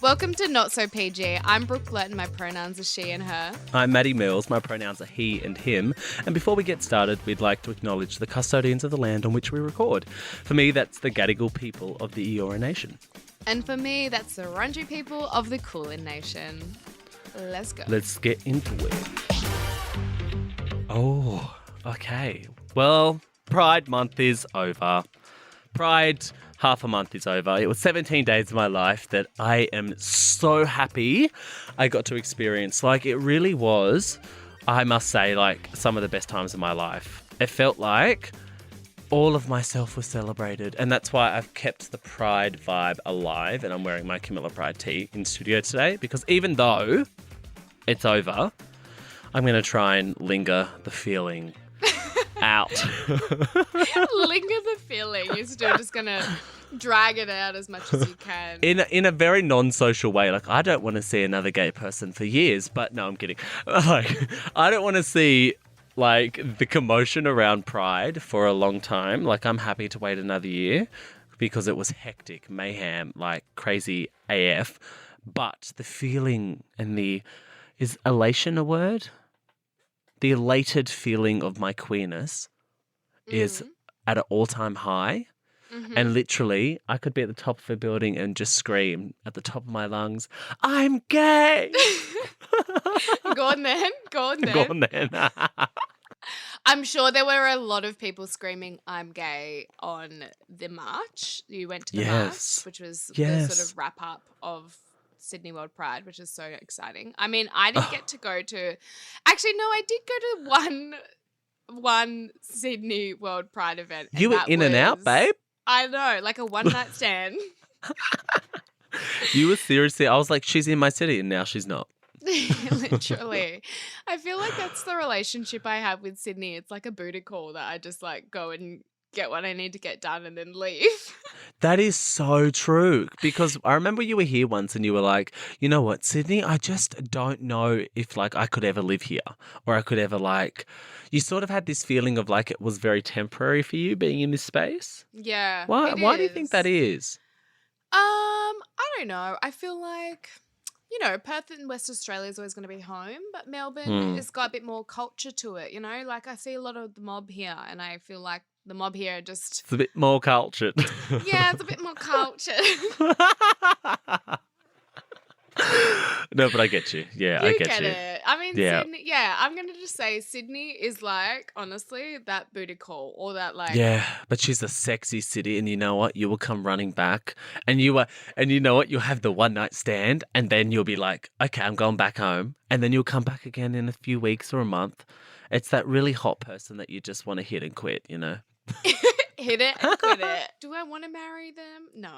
Welcome to Not So PG. I'm Brooke and my pronouns are she and her. I'm Matty Mills. My pronouns are he and him. And before we get started, we'd like to acknowledge the custodians of the land on which we record. For me, that's the Gadigal People of the Eora Nation. And for me, that's the Wurundjeri people of the Kulin Nation. Let's go. Let's get into it. Oh, okay. Well, Pride month is over. Pride half a month is over. It was 17 days of my life that I am so happy I got to experience. Like, it really was, I must say, like, some of the best times of my life. It felt like all of myself was celebrated, and that's why I've kept the Pride vibe alive, and I'm wearing my Camilla Pride tee in studio today, because even though it's over, I'm going to try and linger the feeling out. Linger the feeling. You're still just going to drag it out as much as you can. In a very non-social way. Like, I don't want to see another gay person for years, but no, I'm kidding. Like, I don't want to see, like, the commotion around Pride for a long time. Like, I'm happy to wait another year because it was hectic, mayhem, like crazy AF. But the feeling and is elation a word? The elated feeling of my queerness is at an all-time high. Mm-hmm. And literally, I could be at the top of a building and just scream at the top of my lungs, I'm gay! Go on then. I'm sure there were a lot of people screaming, I'm gay, on the march. You went to the march, which was the sort of wrap-up of Sydney World Pride, which is so exciting. I mean, I didn't get to go to... Actually, no, I did go to one Sydney World Pride event. You were in and out, babe? I know, like a one-night stand. You were seriously... I was like, she's in my city, and now she's not. Literally. I feel like that's the relationship I have with Sydney. It's like a booty call that I just like go and get what I need to get done and then leave. That is so true, because I remember you were here once and you were like, you know what, Sydney, I just don't know if like I could ever live here or I could ever like, you sort of had this feeling of like it was very temporary for you being in this space. Yeah. Why do you think that is? I don't know. I feel like, you know, Perth in West Australia is always going to be home, but Melbourne has got a bit more culture to it, you know? Like I see a lot of the mob here and I feel like the mob here just... It's a bit more cultured. Yeah, it's a bit more cultured. No, but I get you. Yeah, I get you. It. I mean, yeah. Sydney, I'm going to just say Sydney is like, honestly, that booty call or that like... Yeah, but she's a sexy city and you know what? You will come running back and you know what? You'll have the one night stand and then you'll be like, okay, I'm going back home. And then you'll come back again in a few weeks or a month. It's that really hot person that you just want to hit and quit, you know? Hit it and quit it. Do I want to marry them? No,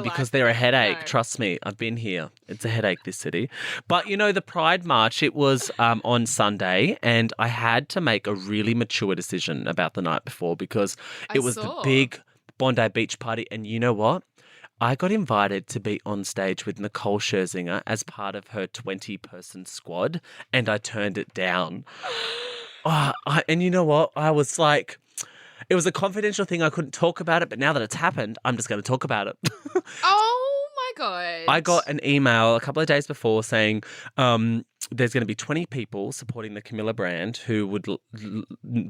because they're a headache. No. Trust me, I've been here. It's a headache, this city. But, you know, the Pride March, it was on Sunday and I had to make a really mature decision about the night before because it was the big Bondi Beach party. And you know what? I got invited to be on stage with Nicole Scherzinger as part of her 20-person squad and I turned it down. And you know what? I was like, it was a confidential thing. I couldn't talk about it, but now that it's happened, I'm just going to talk about it. Oh my God. I got an email a couple of days before saying there's going to be 20 people supporting the Camilla brand who would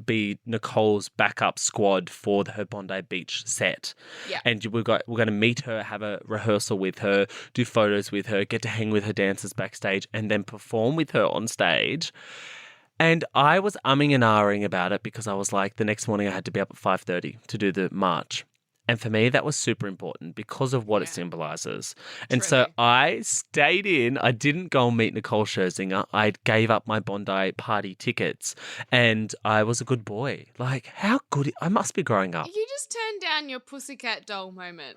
be Nicole's backup squad for her Bondi Beach set. Yeah. And we're going to meet her, have a rehearsal with her, do photos with her, get to hang with her dancers backstage, and then perform with her on stage. And I was umming and ahhing about it because I was like, the next morning I had to be up at 5:30 to do the march. And for me, that was super important because of what it symbolizes. And so I stayed in. I didn't go and meet Nicole Scherzinger. I gave up my Bondi party tickets and I was a good boy. Like, how good? I must be growing up. You just turned down your pussycat doll moment.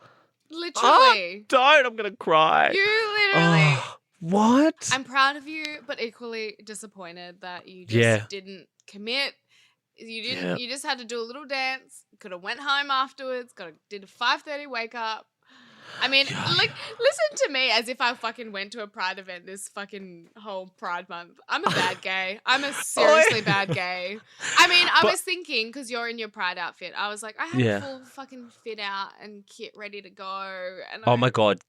Literally. Oh, don't. I'm going to cry. You literally. Oh, what? I'm proud of you, but equally disappointed that you just didn't commit. You didn't. Yeah. You just had to do a little dance. Could have went home afterwards. Did a 5:30 wake up. I mean, like, listen to me as if I fucking went to a Pride event this fucking whole Pride month. I'm a bad gay. I'm a seriously bad gay. I mean, I was thinking, because you're in your Pride outfit, I was like, I had a full fucking fit out and kit ready to go. And oh my God.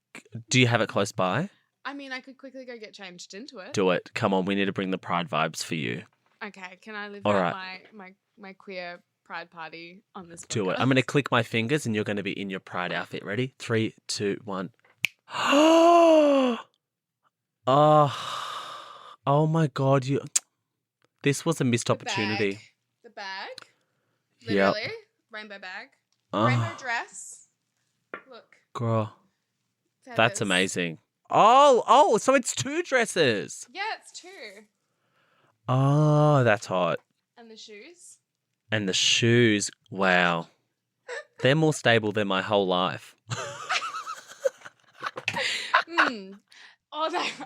Do you have it close by? I mean, I could quickly go get changed into it. Do it. Come on, we need to bring the pride vibes for you. Okay, can I live All out right. my queer pride party on this podcast? Do it. I'm going to click my fingers and you're going to be in your pride outfit. Ready? 3, 2, 1. Oh, oh my God. This was a missed opportunity. The bag. Literally. Yep. Rainbow bag. Rainbow dress. Look. Girl. Feathers. That's amazing. Oh, so it's 2 dresses. Yeah, it's 2. Oh, that's hot. And the shoes. And the shoes. Wow. They're more stable than my whole life. Oh,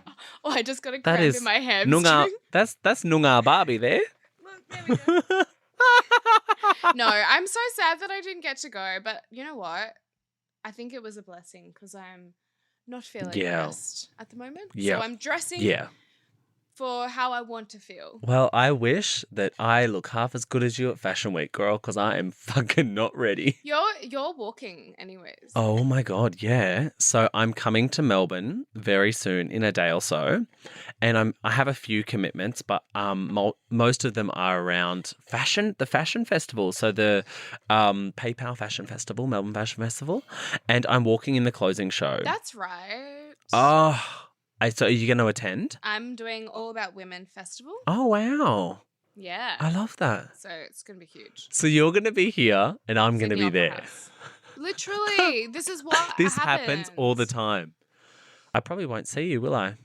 I just got a cramp in my hamstring. Nunga, that's Nunga Barbie there. Look, there we go. No, I'm so sad that I didn't get to go, but you know what? I think it was a blessing because I'm not feeling dressed at the moment. Yeah. So I'm dressing for how I want to feel. Well, I wish that I look half as good as you at Fashion Week, girl, because I am fucking not ready. You're walking anyways. Oh my God, yeah. So I'm coming to Melbourne very soon, in a day or so, and I have a few commitments, but most of them are around the fashion festival. So the PayPal Fashion Festival, Melbourne Fashion Festival, and I'm walking in the closing show. That's right. Oh. So are you going to attend? I'm doing All About Women Festival. Oh, wow. Yeah. I love that. So it's going to be huge. So you're going to be here and I'm going to be Sydney Opera there. House. Literally. This is what This happens all the time. I probably won't see you, will I?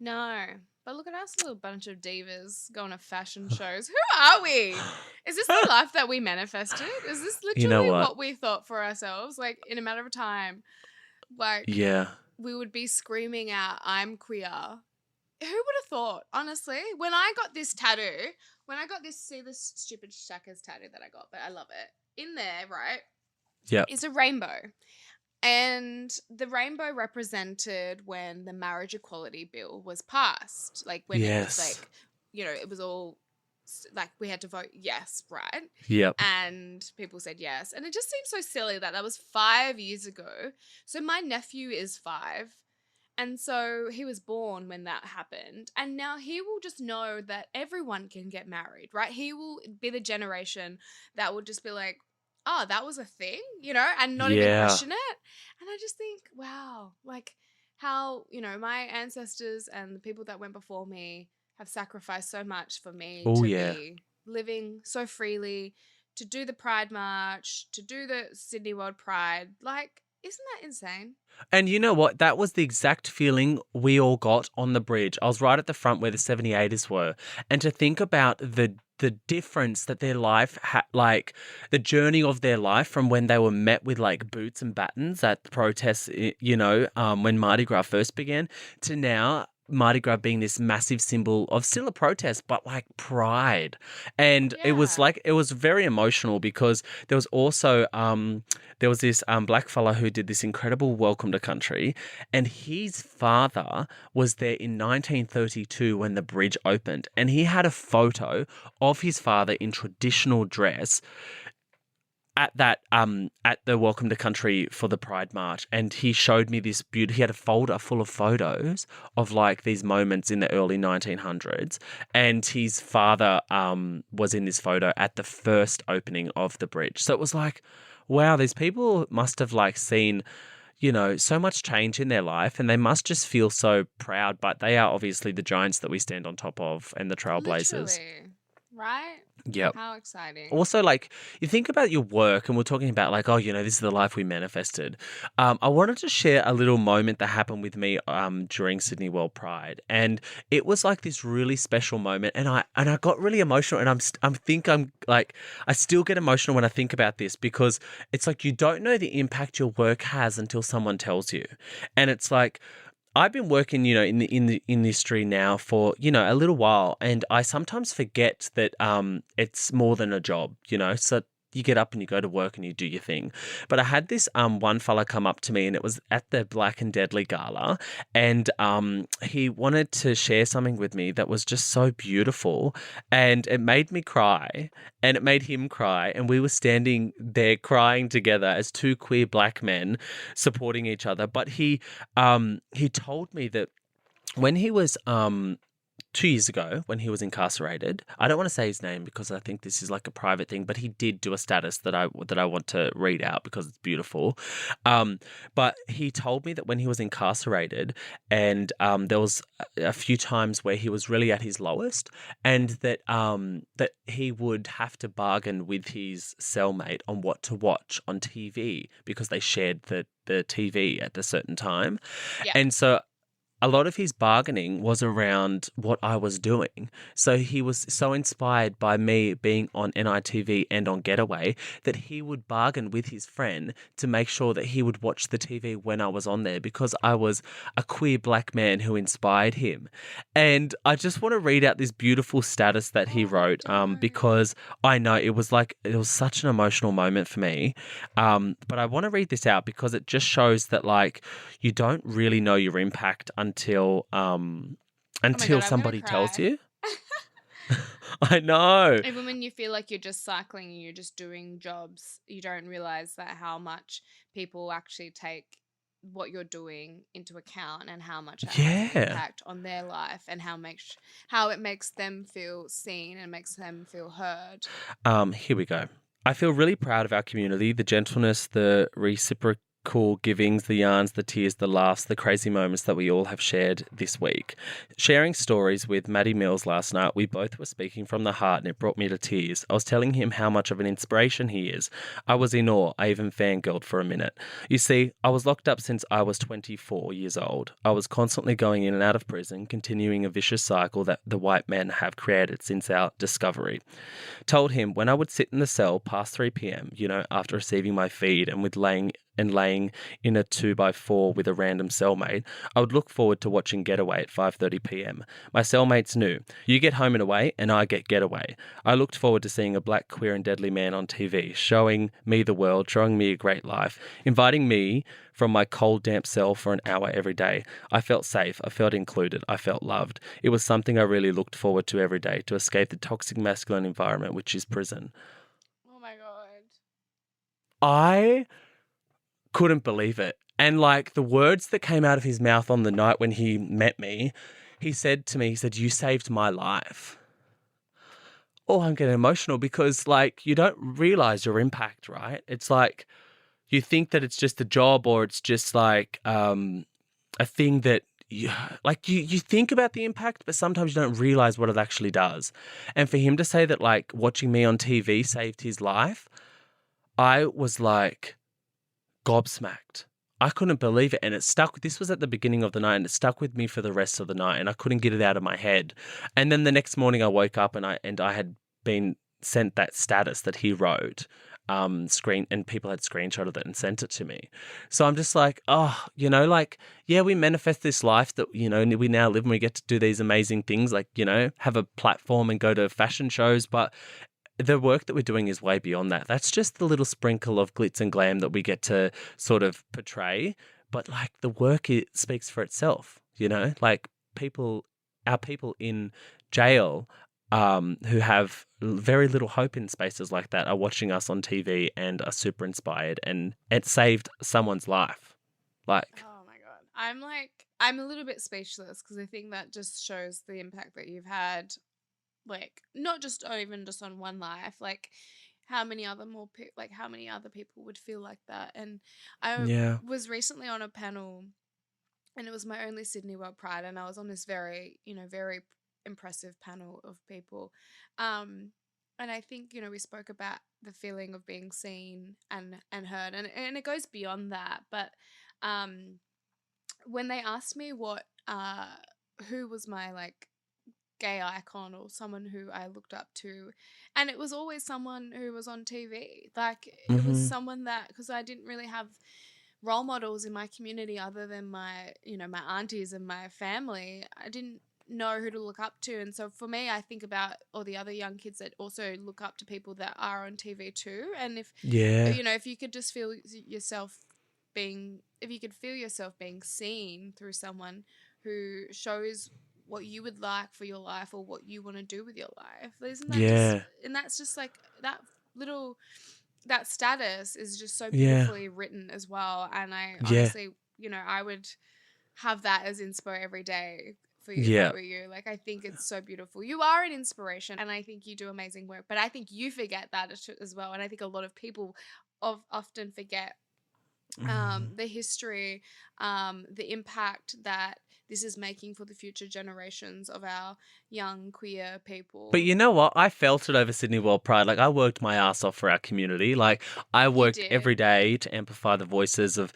No. But look at us, a little bunch of divas going to fashion shows. Who are we? Is this the life that we manifested? Is this literally what we thought for ourselves? Like, in a matter of time. Like, yeah. We would be screaming out, I'm queer. Who would have thought, honestly? When I got this tattoo, see this stupid Shaka's tattoo that I got, but I love it. In there, right? Yeah. Is a rainbow. And the rainbow represented when the marriage equality bill was passed. Like when it was like, it was all like we had to vote yes, right? Yep. And people said yes. And it just seems so silly that was 5 years ago. So my nephew is 5. And so he was born when that happened. And now he will just know that everyone can get married, right? He will be the generation that will just be like, oh, that was a thing, and not even question it. And I just think, wow, like how, my ancestors and the people that went before me have sacrificed so much for me to be living so freely, to do the Pride March, to do the Sydney World Pride. Like, isn't that insane? And you know what? That was the exact feeling we all got on the bridge. I was right at the front where the 78ers were. And to think about the difference that their life had, like the journey of their life from when they were met with like boots and batons at the protests, when Mardi Gras first began, to now Mardi Gras being this massive symbol of still a protest, but like pride. And it was very emotional because there was also, there was this black fella who did this incredible welcome to country, and his father was there in 1932 when the bridge opened, and he had a photo of his father in traditional dress at the welcome to country for the Pride March, and he showed me this he had a folder full of photos of like these moments in the early 1900s, and his father was in this photo at the first opening of the bridge. So it was like, wow, these people must have like seen so much change in their life, and they must just feel so proud, but they are obviously the giants that we stand on top of and the trailblazers. Literally. Right? Yep. How exciting. Also, like, you think about your work, and we're talking about like, oh, this is the life we manifested. I wanted to share a little moment that happened with me during Sydney World Pride, and it was like this really special moment, and I got really emotional, and I still get emotional when I think about this, because it's like you don't know the impact your work has until someone tells you, and it's like, I've been working, in the industry now for, a little while, and I sometimes forget that it's more than a job, So you get up and you go to work and you do your thing. But I had this one fella come up to me, and it was at the Black and Deadly Gala, and he wanted to share something with me that was just so beautiful, and it made me cry, and it made him cry, and we were standing there crying together as two queer black men supporting each other. But he told me that when he was 2 years ago, when he was incarcerated, I don't want to say his name because I think this is like a private thing, but he did do a status that I want to read out because it's beautiful. But he told me that when he was incarcerated, and there was a few times where he was really at his lowest, and that he would have to bargain with his cellmate on what to watch on TV because they shared the TV at a certain time. Yeah. And so a lot of his bargaining was around what I was doing. So he was so inspired by me being on NITV and on Getaway that he would bargain with his friend to make sure that he would watch the TV when I was on there because I was a queer black man who inspired him. And I just want to read out this beautiful status that he wrote because I know it was such an emotional moment for me. But I want to read this out because it just shows that like you don't really know your impact until God, somebody tells you. I know. Even when you feel like you're just cycling and you're just doing jobs, you don't realize that how much people actually take what you're doing into account and how much that has an impact on their life and how it makes them feel seen and makes them feel heard. Here we go. I feel really proud of our community, the gentleness, the reciprocal givings, the yarns, the tears, the laughs, the crazy moments that we all have shared this week. Sharing stories with Matty Mills last night, we both were speaking from the heart and it brought me to tears. I was telling him how much of an inspiration he is. I was in awe. I even fangirled for a minute. You see, I was locked up since I was 24 years old. I was constantly going in and out of prison, continuing a vicious cycle that the white men have created since our discovery. Told him when I would sit in the cell past 3 p.m, after receiving my feed and laying in a 2x4 with a random cellmate, I would look forward to watching Getaway at 5:30 p.m. My cellmates knew, you get home and away and I get Getaway. I looked forward to seeing a black, queer and deadly man on TV, showing me the world, showing me a great life, inviting me from my cold, damp cell for an hour every day. I felt safe, I felt included, I felt loved. It was something I really looked forward to every day, to escape the toxic masculine environment, which is prison. Oh my God. I couldn't believe it. And like the words that came out of his mouth on the night when he met me, he said to me, you saved my life. Oh, I'm getting emotional because like you don't realize your impact, right? It's like you think that it's just a job or it's just like a thing that you think about the impact, but sometimes you don't realize what it actually does. And for him to say that like watching me on TV saved his life, I was like gobsmacked. I couldn't believe it, and it stuck. This was at the beginning of the night, and it stuck with me for the rest of the night, and I couldn't get it out of my head. And then the next morning, I woke up and I had been sent that status that he wrote, and people had screenshotted it and sent it to me. So I'm just like, we manifest this life that we now live, and we get to do these amazing things, like have a platform and go to fashion shows, but the work that we're doing is way beyond that. That's just the little sprinkle of glitz and glam that we get to sort of portray. But like the work, it speaks for itself, like our people in jail who have very little hope in spaces like that are watching us on TV and are super inspired, and it saved someone's life. Like, oh my God. I'm a little bit speechless because I think that just shows the impact that you've had. Like not just even just on one life, like how many other people would feel like that. And I was recently on a panel, and it was my only Sydney World Pride, and I was on this very very impressive panel of people, and I think we spoke about the feeling of being seen and heard, and it goes beyond that. But when they asked me who was my like gay icon or someone who I looked up to, and it was always someone who was on TV. Like it was someone that, because I didn't really have role models in my community other than my my aunties and my family. I didn't know who to look up to. And so for me, I think about all the other young kids that also look up to people that are on TV too. And if if you could just feel yourself being seen through someone who shows what you would like for your life or what you want to do with your life, isn't that and that's just like that status is just so beautifully written as well. And I honestly, I would have that as inspo every day for you. If I were you. Like, I think it's so beautiful. You are an inspiration, and I think you do amazing work, but I think you forget that as well. And I think a lot of people often forget the history, the impact that this is making for the future generations of our young queer people. But you know what? I felt it over Sydney World Pride. Like, I worked my ass off for our community. Like, I worked every day to amplify the voices of,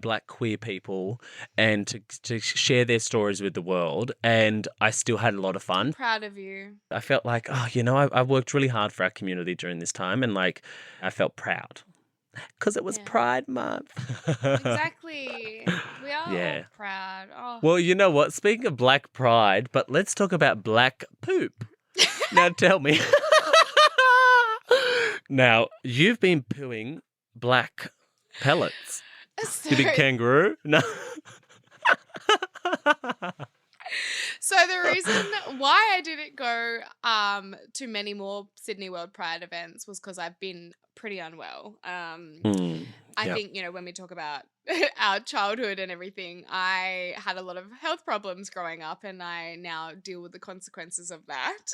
Black queer people and to share their stories with the world. And I still had a lot of fun. Proud of you. I felt like, I worked really hard for our community during this time, and like, I felt proud. Because it was Pride Month. Exactly. We are all proud. Oh. Well, you know what? Speaking of Black Pride, but let's talk about black poop. Now tell me. Now, you've been pooing black pellets. You big kangaroo? No. So the reason why I didn't go to many more Sydney World Pride events was because I've been pretty unwell. I think, when we talk about our childhood and everything, I had a lot of health problems growing up, and I now deal with the consequences of that.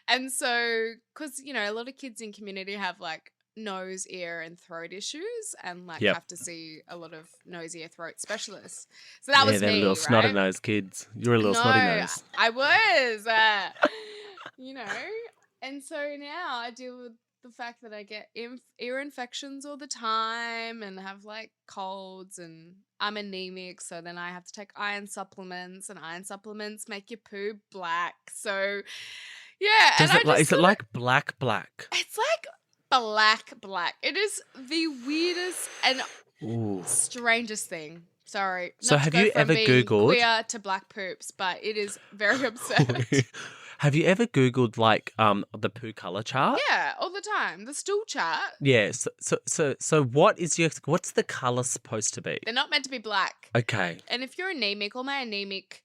And so, because, a lot of kids in community have like nose, ear, and throat issues, and like have to see a lot of nose, ear, throat specialists. So that was me, little right? snotty nose kids. You're a little snotty nose. I was, and so now I deal with the fact that I get ear infections all the time and have like colds, and I'm anemic, so then I have to take iron supplements, and iron supplements make your poo black. So yeah, is it like black? It's like black. It is the weirdest and strangest thing. Sorry. So have you ever Googled queer to black poops, but it is very absurd. Have you ever Googled like the poo color chart? Yeah, all the time. The stool chart. Yeah. So what's the color supposed to be? They're not meant to be black. Okay. And if you're anemic, all my anemic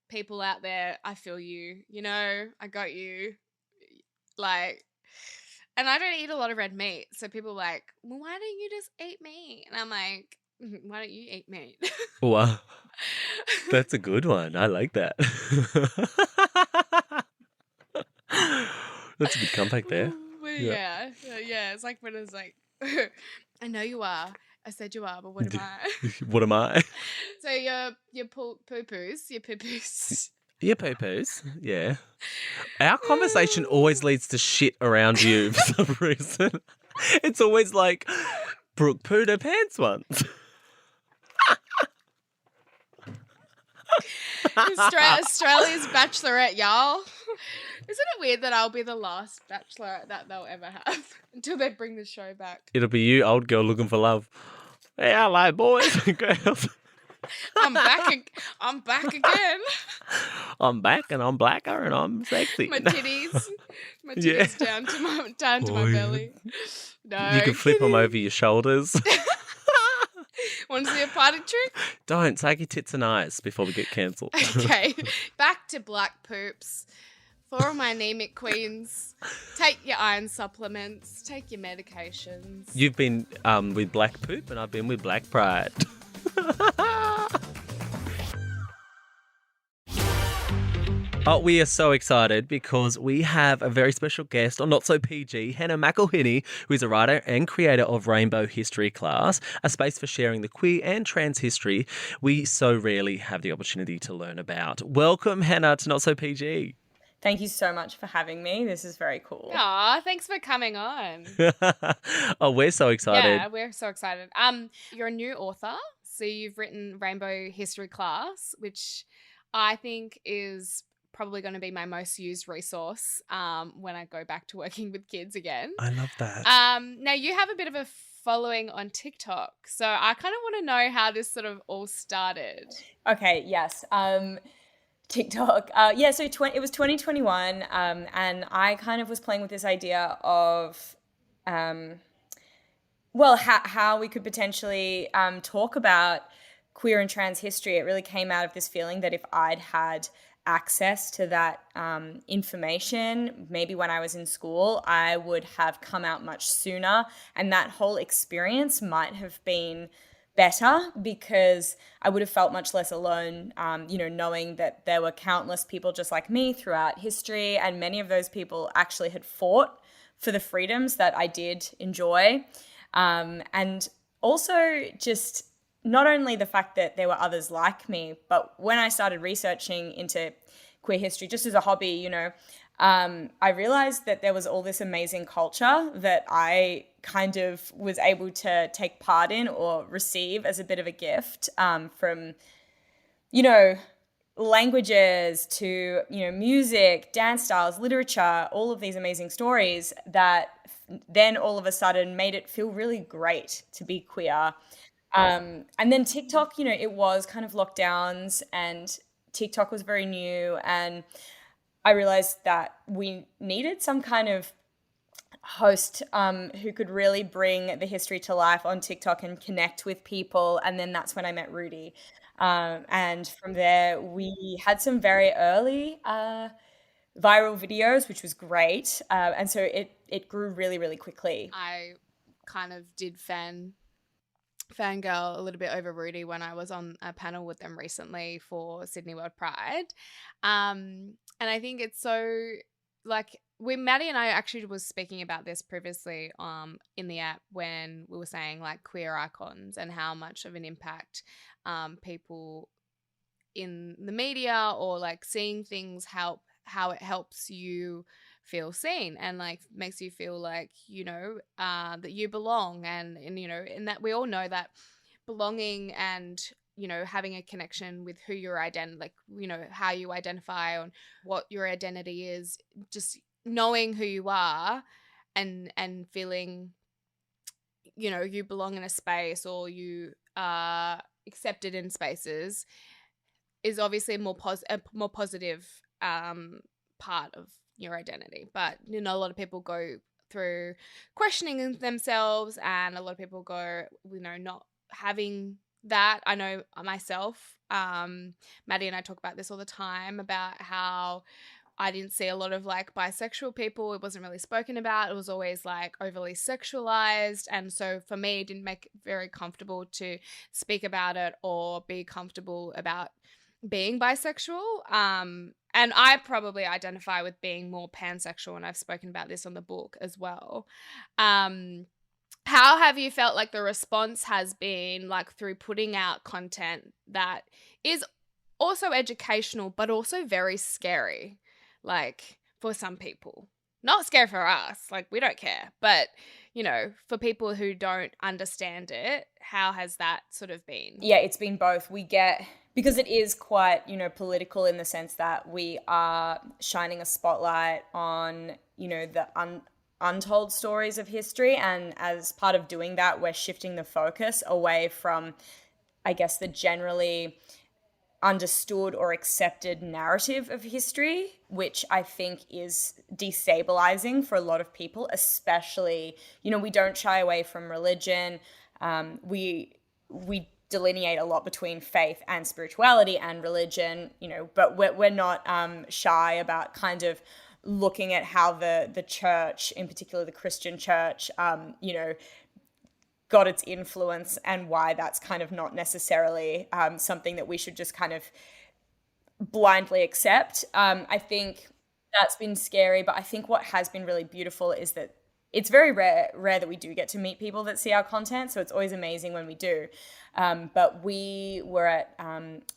people out there, I feel you. I got you. Like, and I don't eat a lot of red meat. So people are like, well, why don't you just eat meat? And I'm like, why don't you eat meat? Wow. That's a good one. I like that. That's a good comeback there. Yeah. It's like when it's like, I know you are. I said you are, but what am I? What am I? So your poo-poos. Your poo-poos, yeah. Our conversation always leads to shit around you for some reason. It's always like, Brooke pooed her pants once. Australia's Bachelorette, y'all. Isn't it weird that I'll be the last Bachelorette that they'll ever have until they bring the show back? It'll be you, old girl looking for love. Hey, hello, boys and girls. I'm back again. I'm back, and I'm blacker, and I'm sexy. My titties down to my belly. No, you can flip them over your shoulders. Want to see a party trick? Don't take your tits and eyes before we get cancelled. Okay, back to black poops. For all my anemic queens, take your iron supplements, take your medications. You've been with black poop, and I've been with black pride. Oh, we are so excited because we have a very special guest on Not So PG, Hannah McElhinney, who is a writer and creator of Rainbow History Class, a space for sharing the queer and trans history we so rarely have the opportunity to learn about. Welcome, Hannah, to Not So PG. Thank you so much for having me. This is very cool. Aw, thanks for coming on. Oh, we're so excited. Yeah, we're so excited. You're a new author, so you've written Rainbow History Class, which I think is probably going to be my most used resource when I go back to working with kids again. I love that. Now, you have a bit of a following on TikTok, so I kind of want to know how this sort of all started. Okay, yes. TikTok. So it was 2021, and I kind of was playing with this idea of, how we could potentially talk about queer and trans history. It really came out of this feeling that if I'd had access to that information, maybe when I was in school, I would have come out much sooner, and that whole experience might have been better because I would have felt much less alone, knowing that there were countless people just like me throughout history, and many of those people actually had fought for the freedoms that I did enjoy. And also just not only the fact that there were others like me, but when I started researching into queer history just as a hobby, I realized that there was all this amazing culture that I kind of was able to take part in or receive as a bit of a gift, from, languages to, music, dance styles, literature, all of these amazing stories that then all of a sudden made it feel really great to be queer. And then TikTok, it was kind of lockdowns and TikTok was very new, and I realized that we needed some kind of host who could really bring the history to life on TikTok and connect with people. And then that's when I met Rudy. And from there, we had some very early viral videos, which was great. And so it grew really, really quickly. I kind of did fangirl a little bit over Rudy when I was on a panel with them recently for Sydney World Pride. And I think it's so, like, Matty and I actually was speaking about this previously in the app when we were saying like queer icons and how much of an impact people in the media or like seeing things how it helps you feel seen and like makes you feel like, that you belong and that we all know that belonging and, having a connection with who your like, how you identify and what your identity is, just knowing who you are and feeling, you belong in a space or you are accepted in spaces is obviously a more positive part of your identity. But a lot of people go through questioning themselves, and a lot of people go, not having that. I know myself, Matty and I talk about this all the time about how I didn't see a lot of like bisexual people. It wasn't really spoken about. It was always like overly sexualized. And so for me, it didn't make it very comfortable to speak about it or be comfortable about being bisexual. And I probably identify with being more pansexual, and I've spoken about this on the book as well. How have you felt like the response has been, like, through putting out content that is also educational but also very scary, like, for some people? Not scary for us, like, we don't care, but for people who don't understand it, how has that sort of been? Yeah, it's been both. Because it is quite, political in the sense that we are shining a spotlight on, the untold stories of history. And as part of doing that, we're shifting the focus away from, I guess, the generally understood or accepted narrative of history, which I think is destabilizing for a lot of people, especially, we don't shy away from religion. We delineate a lot between faith and spirituality and religion, but we're not shy about kind of looking at how the church, in particular the Christian church, got its influence and why that's kind of not necessarily something that we should just kind of blindly accept. I think that's been scary, but I think what has been really beautiful is that it's very rare that we do get to meet people that see our content, so it's always amazing when we do. But we were at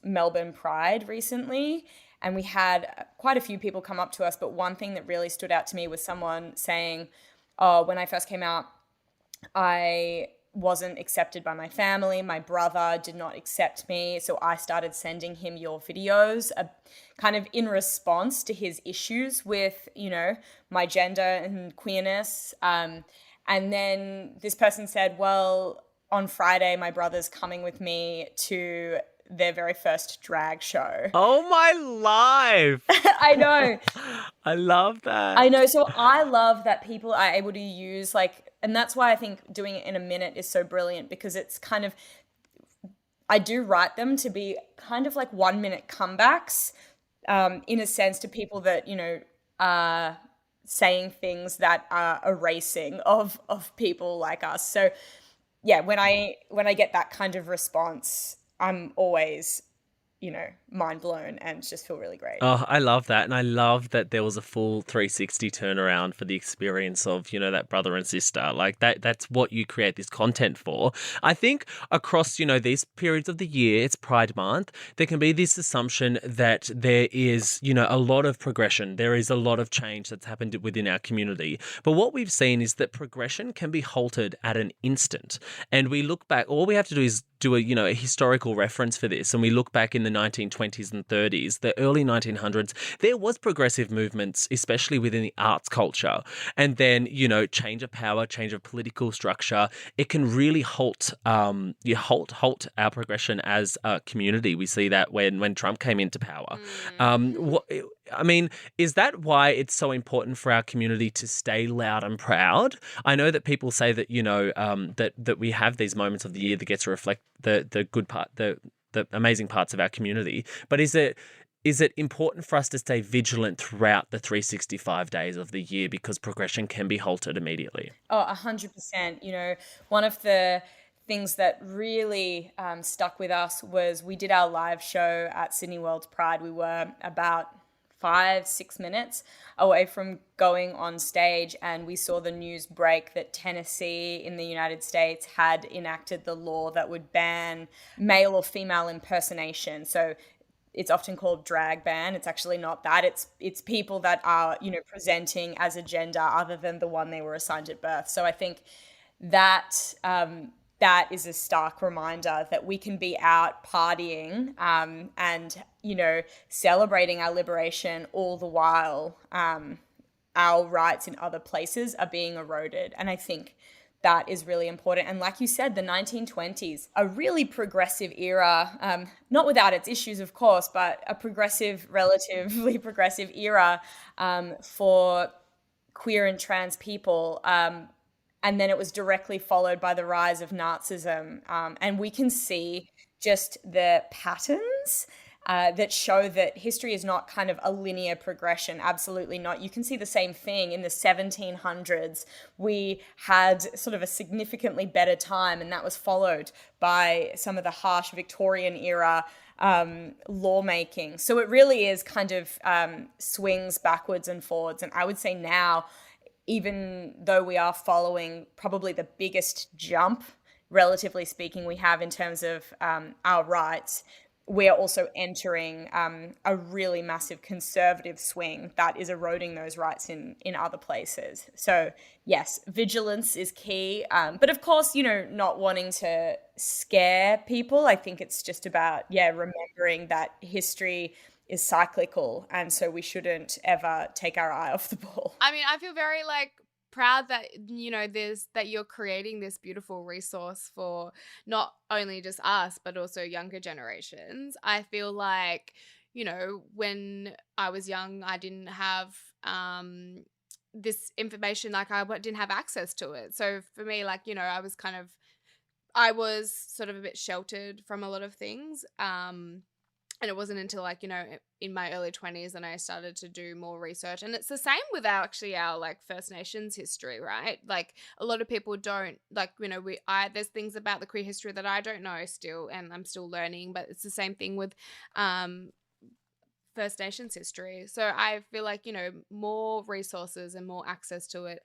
Melbourne Pride recently, and we had quite a few people come up to us, but one thing that really stood out to me was someone saying, oh, when I first came out, I wasn't accepted by my family. My brother did not accept me, so I started sending him your videos, kind of in response to his issues with, my gender and queerness. And then this person said, well, on Friday, my brother's coming with me to their very first drag show. Oh, my life. I know. I love that. I know. So I love that people are able to use and that's why I think doing it in a minute is so brilliant, because it's kind of, I do write them to be kind of like 1 minute comebacks, in a sense, to people that, are saying things that are erasing of people like us. So yeah, when I get that kind of response, I'm always, mind blown and just feel really great. Oh, I love that. And I love that there was a full 360 turnaround for the experience of, that brother and sister. Like that's what you create this content for. I think across, these periods of the year, it's Pride Month, there can be this assumption that there is, a lot of progression. There is a lot of change that's happened within our community. But what we've seen is that progression can be halted at an instant. And we look back, all we have to do is do a historical reference for this, and we look back in the 1920s and 30s, the early 1900s, there was progressive movements, especially within the arts culture. And then, change of power, change of political structure, it can really halt our progression as a community. We see that when Trump came into power. Is that why it's so important for our community to stay loud and proud? I know that people say that, that we have these moments of the year that get to reflect the good part, the amazing parts of our community. But is it important for us to stay vigilant throughout the 365 days of the year, because progression can be halted immediately? Oh, 100%. One of the things that really stuck with us was we did our live show at Sydney World's Pride. We were about 5-6 minutes away from going on stage, and we saw the news break that Tennessee in the United States had enacted the law that would ban male or female impersonation. So it's often called drag ban. It's actually not that. It's people that are, presenting as a gender other than the one they were assigned at birth. So I think that that is a stark reminder that we can be out partying and, celebrating our liberation all the while our rights in other places are being eroded. And I think that is really important. And like you said, the 1920s, a really progressive era, not without its issues, of course, but a relatively progressive era for queer and trans people. And then it was directly followed by the rise of Nazism. And we can see just the patterns that show that history is not kind of a linear progression. Absolutely not. You can see the same thing in the 1700s. We had sort of a significantly better time, and that was followed by some of the harsh Victorian era lawmaking. So it really is kind of swings backwards and forwards. And I would say now, even though we are following probably the biggest jump, relatively speaking, we have in terms of our rights, we are also entering a really massive conservative swing that is eroding those rights in other places. So yes, vigilance is key. But of course, not wanting to scare people. I think it's just about, remembering that history is cyclical, and so we shouldn't ever take our eye off the ball. I feel very proud that that you're creating this beautiful resource for not only just us but also younger generations. I feel like when I was young, I didn't have this information, I didn't have access to it. So for me, I was sort of a bit sheltered from a lot of things. And it wasn't until in my early 20s and I started to do more research. And it's the same with our First Nations history, right? A lot of people don't there's things about the queer history that I don't know still, and I'm still learning, but it's the same thing with First Nations history. So I feel more resources and more access to it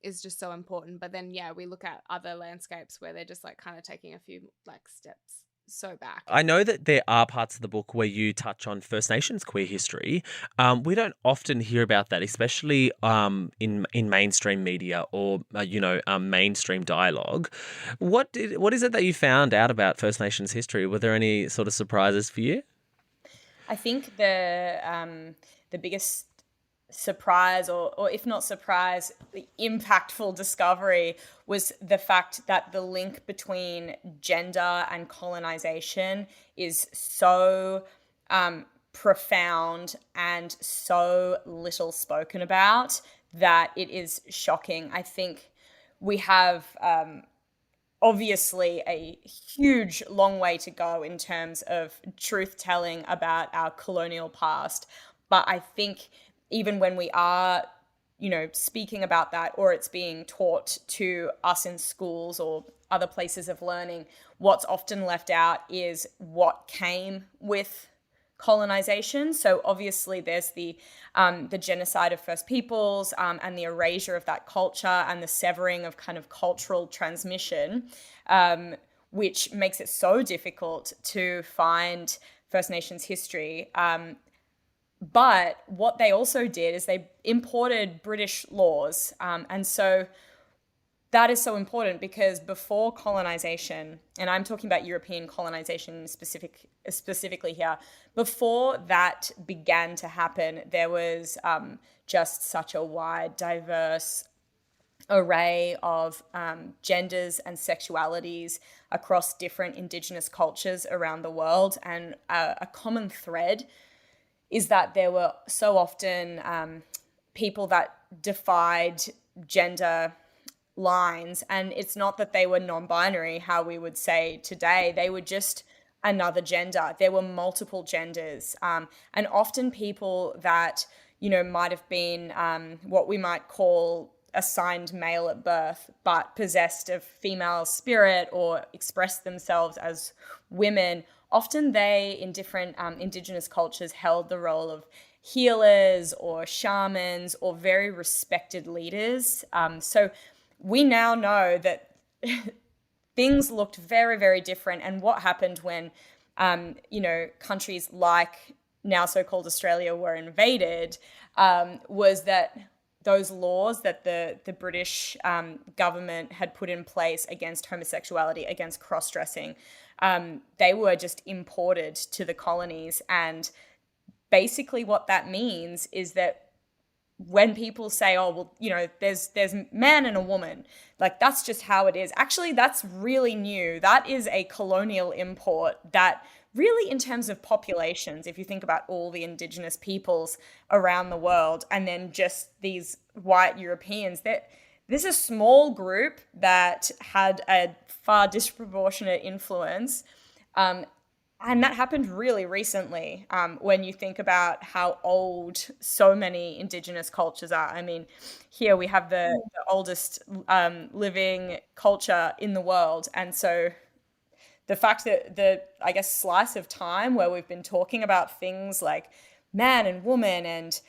is just so important. But then, we look at other landscapes where they're just kind of taking a few steps so back. I know that there are parts of the book where you touch on First Nations queer history. We don't often hear about that, especially in mainstream media or mainstream dialogue. What is it that you found out about First Nations history? Were there any sort of surprises for you? I think the biggest surprise, or if not surprise, the impactful discovery was the fact that the link between gender and colonization is so profound and so little spoken about that it is shocking. I think we have obviously a huge long way to go in terms of truth telling about our colonial past. But I think even when we are, speaking about that, or it's being taught to us in schools or other places of learning, what's often left out is what came with colonization. So obviously there's the genocide of First Peoples and the erasure of that culture and the severing of kind of cultural transmission, which makes it so difficult to find First Nations history. But what they also did is they imported British laws. And so that is so important because before colonization, and I'm talking about European colonization specifically here, before that began to happen, there was just such a wide, diverse array of genders and sexualities across different Indigenous cultures around the world. And a common thread is that there were so often people that defied gender lines, and it's not that they were non-binary, how we would say today. They were just another gender. There were multiple genders, and often people that might have been what we might call assigned male at birth, but possessed of female spirit or expressed themselves as women. Often they, in different Indigenous cultures, held the role of healers or shamans or very respected leaders. So we now know that things looked very, very different. And what happened when, countries like now so-called Australia were invaded was that those laws that the British government had put in place against homosexuality, against cross-dressing, they were just imported to the colonies. And basically what that means is that when people say, oh, well, there's man and a woman, like that's just how it is. Actually, that's really new. That is a colonial import that really, in terms of populations, if you think about all the Indigenous peoples around the world and then just these white Europeans, there's a small group that had a far disproportionate influence. And that happened really recently when you think about how old so many Indigenous cultures are. I mean, here we have the oldest living culture in the world. And so the fact that the slice of time where we've been talking about things like man and woman and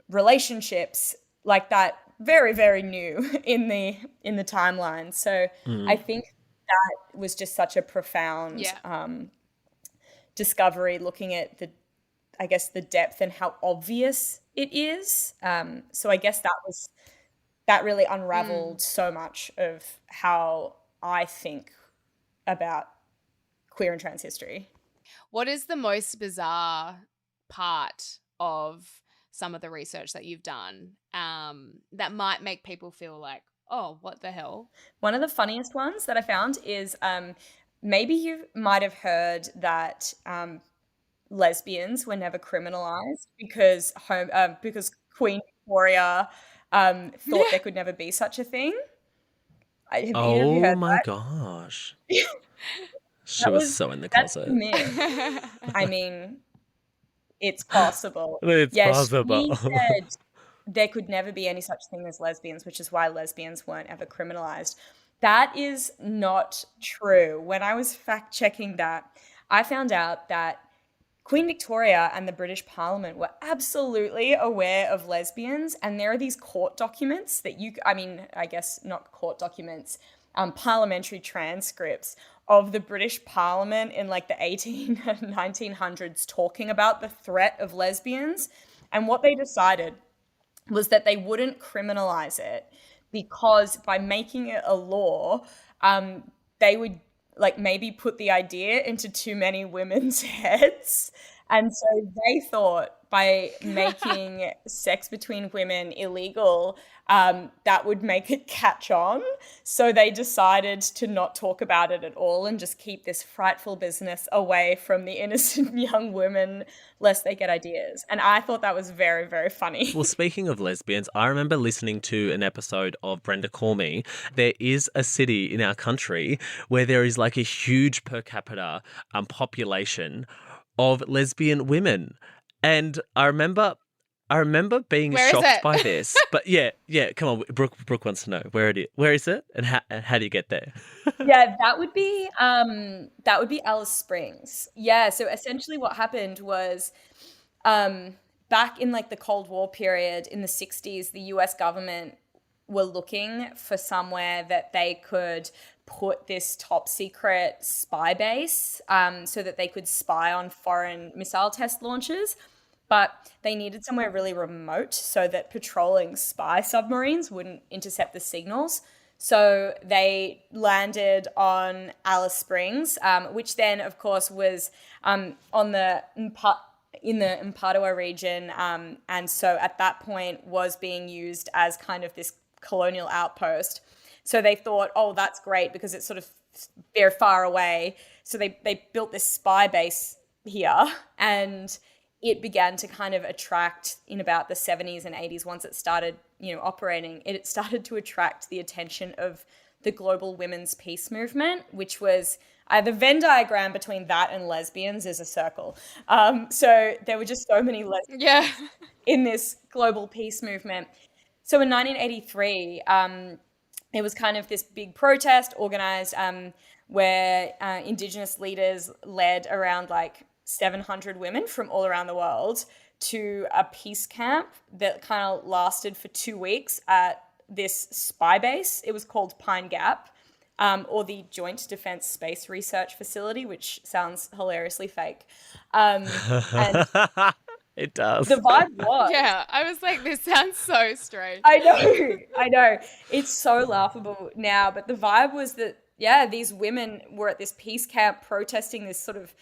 relationships like that, very, very new in the timeline. So I think that was just such a profound discovery, looking at the depth and how obvious it is. So I guess that really unraveled so much of how I think about queer and trans history. What is the most bizarre part of some of the research that you've done that might make people feel like, oh, what the hell? One of the funniest ones that I found is maybe you might have heard that lesbians were never criminalized because Queen Victoria thought there could never be such a thing. Have either of you heard my that? gosh. She was so in the closet. That's a myth. I mean, it's possible. It's possible. She said there could never be any such thing as lesbians, which is why lesbians weren't ever criminalized. That is not true. When I was fact-checking that, I found out that Queen Victoria and the British Parliament were absolutely aware of lesbians, and there are these court documents that I guess not court documents, parliamentary transcripts of the British Parliament in like the 1900s talking about the threat of lesbians. And what they decided was that they wouldn't criminalize it because by making it a law, they would like maybe put the idea into too many women's heads. And so they thought by making sex between women illegal, that would make it catch on. So they decided to not talk about it at all and just keep this frightful business away from the innocent young women, lest they get ideas. And I thought that was very, very funny. Well, speaking of lesbians, I remember listening to an episode of Brenda Call Me. There is a city in our country where there is like a huge per capita population of lesbian women. And I remember being shocked by this. But yeah, come on, Brooke wants to know where is it and how do you get there? Yeah, that would be Alice Springs. Yeah, so essentially what happened was back in like the Cold War period in the 60s, the US government were looking for somewhere that they could put this top secret spy base so that they could spy on foreign missile test launches. But they needed somewhere really remote so that patrolling spy submarines wouldn't intercept the signals. So they landed on Alice Springs, which then, of course, was in the Mpatawa region. And so at that point was being used as kind of this colonial outpost. So they thought, oh, that's great because it's sort of very far away. So they built this spy base here, and it began to kind of attract in about the 70s and 80s. Once it started, operating, it started to attract the attention of the global women's peace movement, which was the Venn diagram between that and lesbians is a circle. So there were just so many lesbians in this global peace movement. So in 1983, it was kind of this big protest organized where Indigenous leaders led around like 700 women from all around the world to a peace camp that kind of lasted for 2 weeks at this spy base. It was called Pine Gap, or the Joint Defense Space Research Facility, which sounds hilariously fake. And it does. The vibe was. Yeah, I was like, this sounds so strange. I know. It's so laughable now, but the vibe was that, these women were at this peace camp protesting this sort of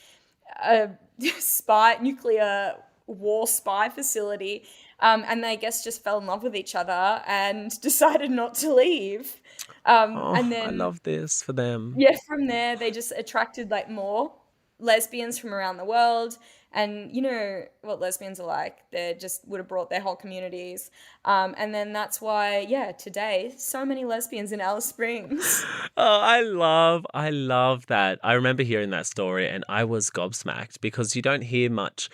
nuclear war spy facility, and they, I guess, just fell in love with each other and decided not to leave. And then I love this for them. Yeah, from there they just attracted like more lesbians from around the world. And you know what lesbians are like. They just would have brought their whole communities. And then that's why, today, so many lesbians in Alice Springs. Oh, I love that. I remember hearing that story and I was gobsmacked because you don't hear much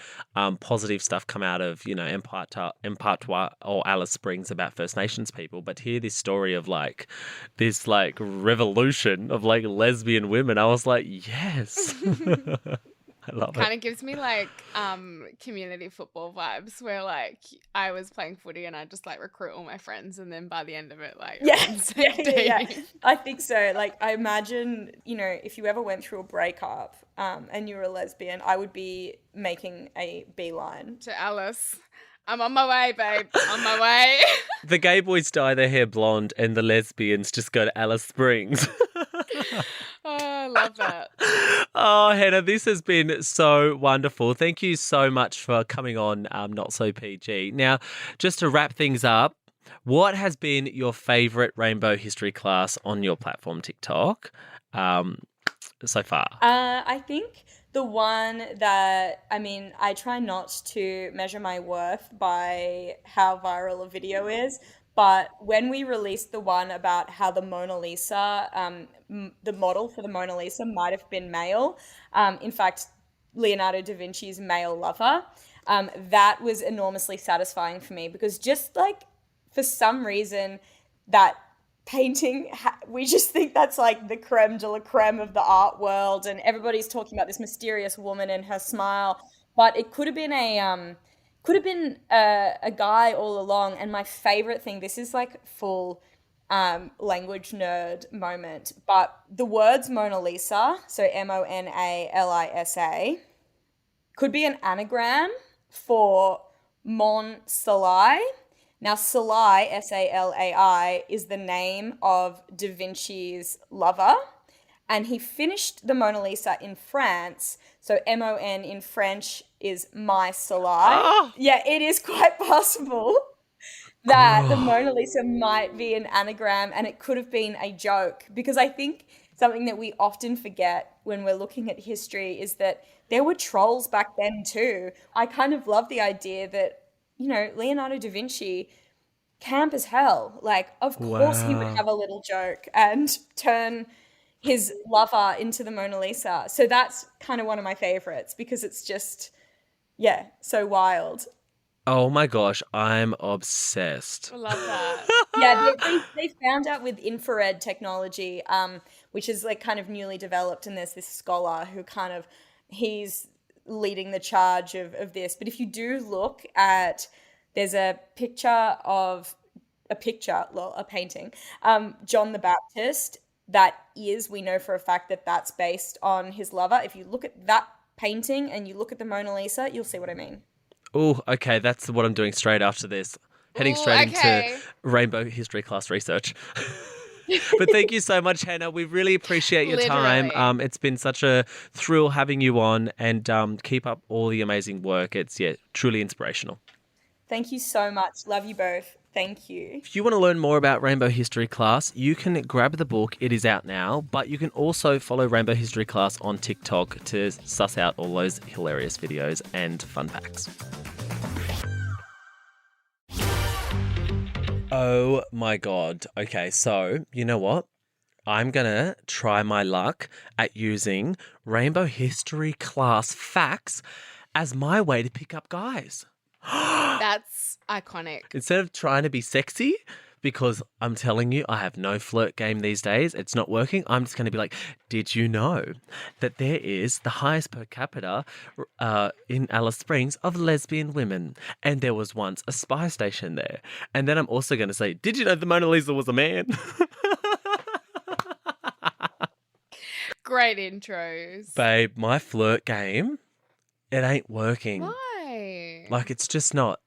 positive stuff come out of, Mpatwa or Alice Springs about First Nations people. But hear this story of like this like revolution of like lesbian women. I was like, yes. I love it. Kind of gives me like community football vibes where like I was playing footy and I just like recruit all my friends and then by the end of it like yeah. I think so. Like I imagine, if you ever went through a breakup and you were a lesbian, I would be making a beeline to Alice. I'm on my way, babe. On my way. The gay boys dye their hair blonde and the lesbians just go to Alice Springs. Oh, I love that. Oh, Hannah, this has been so wonderful. Thank you so much for coming on Not So PG. Now, just to wrap things up, what has been your favourite rainbow history class on your platform, TikTok, so far? I think the one that, I try not to measure my worth by how viral a video is, but when we released the one about how the Mona Lisa, the model for the Mona Lisa might have been male, in fact, Leonardo da Vinci's male lover, that was enormously satisfying for me because just like for some reason that painting, we just think that's like the creme de la creme of the art world and everybody's talking about this mysterious woman and her smile, but it could have been a guy all along. And my favorite thing, this is like full language nerd moment, but the words Mona Lisa, so MONALISA, could be an anagram for Mon Salai. Now, Salai, Salai, is the name of Da Vinci's lover, and he finished the Mona Lisa in France. So MON in French is my Salai. Oh. Yeah, it is quite possible that the Mona Lisa might be an anagram and it could have been a joke, because I think something that we often forget when we're looking at history is that there were trolls back then too. I kind of love the idea that, you know, Leonardo da Vinci, camp as hell. Like, of course he would have a little joke and turn his lover into the Mona Lisa. So that's kind of one of my favorites because it's just, yeah, so wild. Oh my gosh, I'm obsessed. I love that. Yeah, they found out with infrared technology, which is like kind of newly developed, and there's this scholar who kind of, he's leading the charge of this. But if you do look at, there's a painting, John the Baptist, that is, we know for a fact that that's based on his lover. If you look at that painting and you look at the Mona Lisa, you'll see what I mean. Oh, okay, that's what I'm doing straight after this. Heading straight into rainbow history class research. But thank you so much, Hannah. We really appreciate your time. It's been such a thrill having you on, and keep up all the amazing work. It's, truly inspirational. Thank you so much. Love you both. Thank you. If you want to learn more about Rainbow History Class, you can grab the book. It is out now, but you can also follow Rainbow History Class on TikTok to suss out all those hilarious videos and fun facts. Oh my God. Okay, so you know what? I'm going to try my luck at using Rainbow History Class facts as my way to pick up guys. That's iconic. Instead of trying to be sexy, because I'm telling you, I have no flirt game these days. It's not working. I'm just going to be like, did you know that there is the highest per capita in Alice Springs of lesbian women? And there was once a spy station there. And then I'm also going to say, did you know the Mona Lisa was a man? Great intros. Babe, my flirt game, it ain't working. Why? Like, it's just not.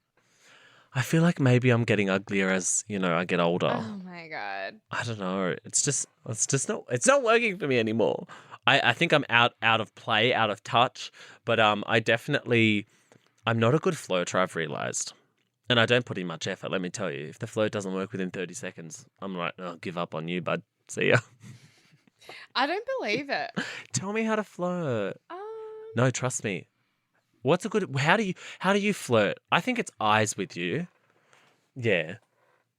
I feel like maybe I'm getting uglier as, I get older. Oh my God. I don't know. It's not working for me anymore. I think I'm out of play, out of touch, but I'm not a good flirter, I've realised. And I don't put in much effort, let me tell you. If the flirt doesn't work within 30 seconds, I'm like, I'll give up on you, bud. See ya. I don't believe it. Tell me how to flirt. No, trust me. How do you flirt? I think it's eyes with you. Yeah.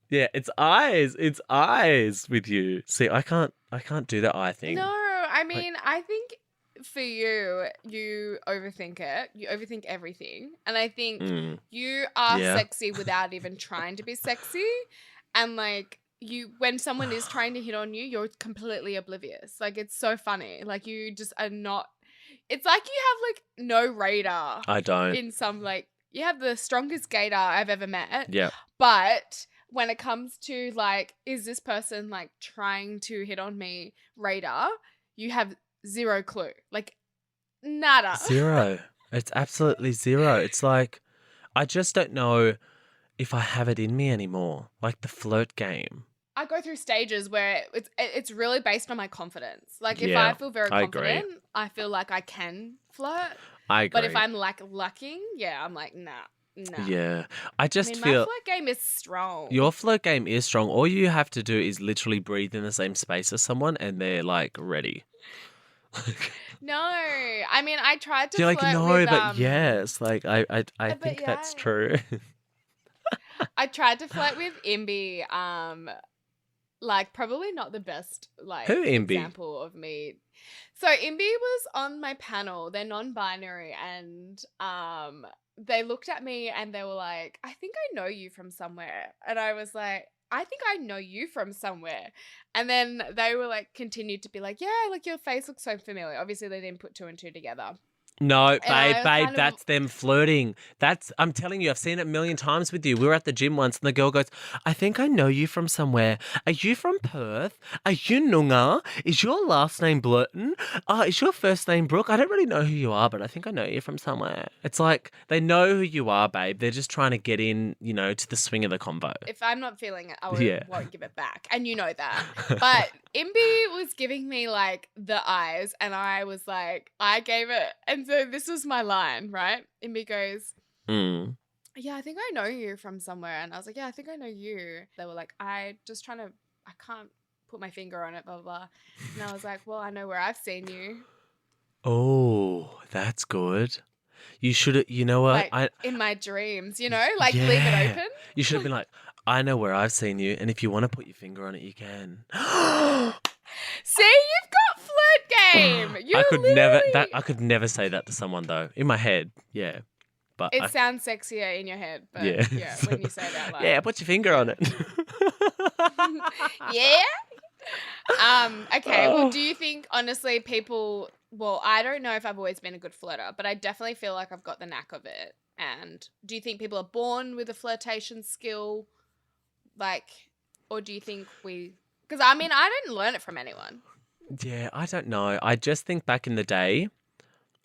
Yeah, it's eyes. It's eyes with you. See, I can't do the eye thing. No, I mean, I think for you overthink it. You overthink everything. And I think you are sexy without even trying to be sexy. And like, when someone is trying to hit on you, you're completely oblivious. Like, it's so funny. Like, you just are not. It's like you have like no radar. I don't. In some like, you have the strongest gaydar I've ever met. Yeah. But when it comes to like, is this person like trying to hit on me radar, you have zero clue. Like, nada. Zero. It's absolutely zero. It's like, I just don't know if I have it in me anymore. Like the flirt game. I go through stages where it's really based on my confidence. Like, if I feel very confident, I feel like I can flirt. I agree. But if I'm like lucking, I'm like, nah. Yeah. I feel my flirt game is strong. Your flirt game is strong. All you have to do is literally breathe in the same space as someone and they're like ready. No. I mean, I tried to You're flirt like, no, with, but yes. Like, I think that's true. I tried to flirt with Imbi, like probably not the best example of me. So Imbi was on my panel. They're non-binary, and they looked at me and they were like, I think I know you from somewhere. And I was like, I think I know you from somewhere. And then they were like, continued to be like, yeah, like your face looks so familiar. Obviously they didn't put two and two together. No, babe, that's them flirting. I'm telling you, I've seen it a million times with you. We were at the gym once and the girl goes, I think I know you from somewhere. Are you from Perth? Are you Noongar? Is your last name Blurton? Is your first name Brooke? I don't really know who you are, but I think I know you from somewhere. It's like they know who you are, babe. They're just trying to get in, to the swing of the combo. If I'm not feeling it, I won't give it back. And you know that. But Imbi was giving me like the eyes and I was like, I gave it. And And so this was my line, right? And he goes, yeah, I think I know you from somewhere. And I was like, yeah, I think I know you. They were like, I can't put my finger on it, blah, blah, blah. And I was like, well, I know where I've seen you. Oh, that's good. You should, you know what? Like, in my dreams, leave it open. You should have been like, I know where I've seen you. And if you want to put your finger on it, you can. See, you've got flirt game. I could never say that to someone though. In my head, yeah. But it sounds sexier in your head, but yeah, when you say it out loud. Yeah, put your finger on it. Yeah. Okay. Well, do you think honestly people? Well, I don't know if I've always been a good flirter, but I definitely feel like I've got the knack of it. And do you think people are born with a flirtation skill, or do you think we? Because I mean, I didn't learn it from anyone. Yeah, I don't know. I just think back in the day,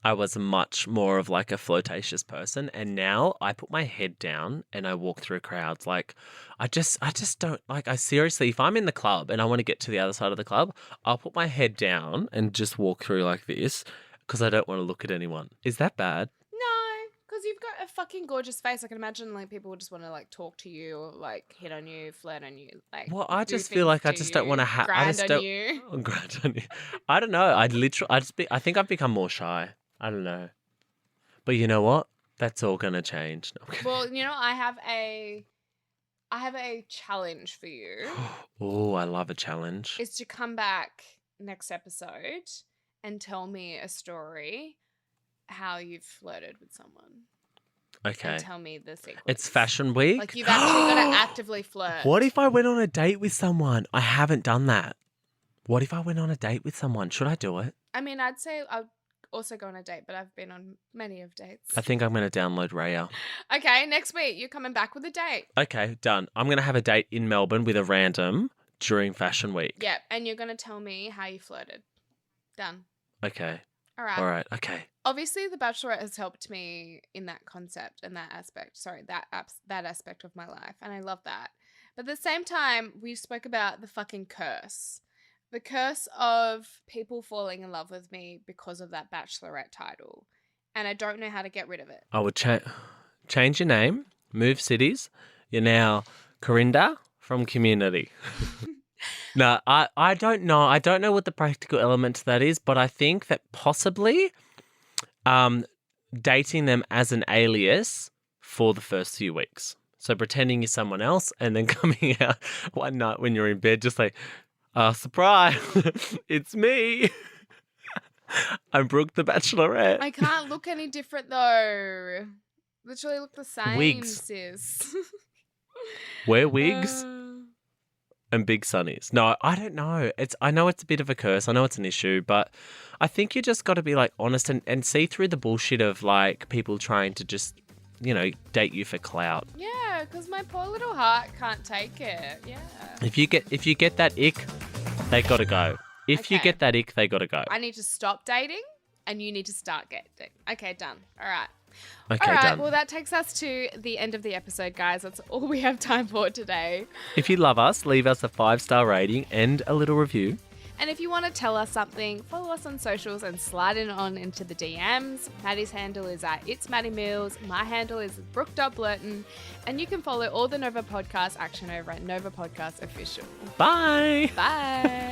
I was much more of like a flirtatious person, and now I put my head down and I walk through crowds. Like, I just don't like. I seriously, if I'm in the club and I want to get to the other side of the club, I'll put my head down and just walk through like this because I don't want to look at anyone. Is that bad? No, because you've got a fucking gorgeous face. I can imagine like people would just want to like talk to you or like hit on you, flirt on you. Like, well, I just feel like I just don't want to grind on you. Grind on you. I don't know. I think I've become more shy. I don't know. But you know what? That's all going to change. No, well, I have a challenge for you. Oh, I love a challenge. Is to come back next episode and tell me a story how you've flirted with someone. Okay. And tell me the sequence. It's Fashion Week. Like you've actually got to actively flirt. What if I went on a date with someone? I haven't done that. What if I went on a date with someone? Should I do it? I mean, I'd say I'd also go on a date, but I've been on many of dates. I think I'm going to download Raya. Okay, next week you're coming back with a date. Okay, done. I'm going to have a date in Melbourne with a random during Fashion Week. Yep, and you're going to tell me how you flirted. Done. Okay. All right. Okay. Obviously, The Bachelorette has helped me in that concept and that aspect. Sorry, that aspect of my life, and I love that. But at the same time, we spoke about the fucking curse. The curse of people falling in love with me because of that Bachelorette title. And I don't know how to get rid of it. I would change your name, move cities. You're now Corinda from Community. No, I don't know. I don't know what the practical element to that is, but I think that possibly dating them as an alias for the first few weeks. So pretending you're someone else and then coming out one night when you're in bed just like, surprise, it's me. I'm Brooke the Bachelorette. I can't look any different though. Literally look the same, wigs. Sis. Wear wigs and big sunnies. No, I don't know. I know it's a bit of a curse. I know it's an issue, but I think you just got to be like honest and see through the bullshit of like people trying to just, date you for clout. Yeah, because my poor little heart can't take it. Yeah. If you get that ick, they got to go. If you get that ick, they got to go. I need to stop dating and you need to start dating. Okay, done. All right. Okay, all right, done. Well, that takes us to the end of the episode, guys. That's all we have time for today. If you love us, leave us a 5-star rating and a little review. And if you want to tell us something, follow us on socials and slide into the DMs. Matty's handle is at It's Matty Mills. My handle is Brooke.Blurton. And you can follow all the Nova Podcast action over at Nova Podcast Official. Bye. Bye.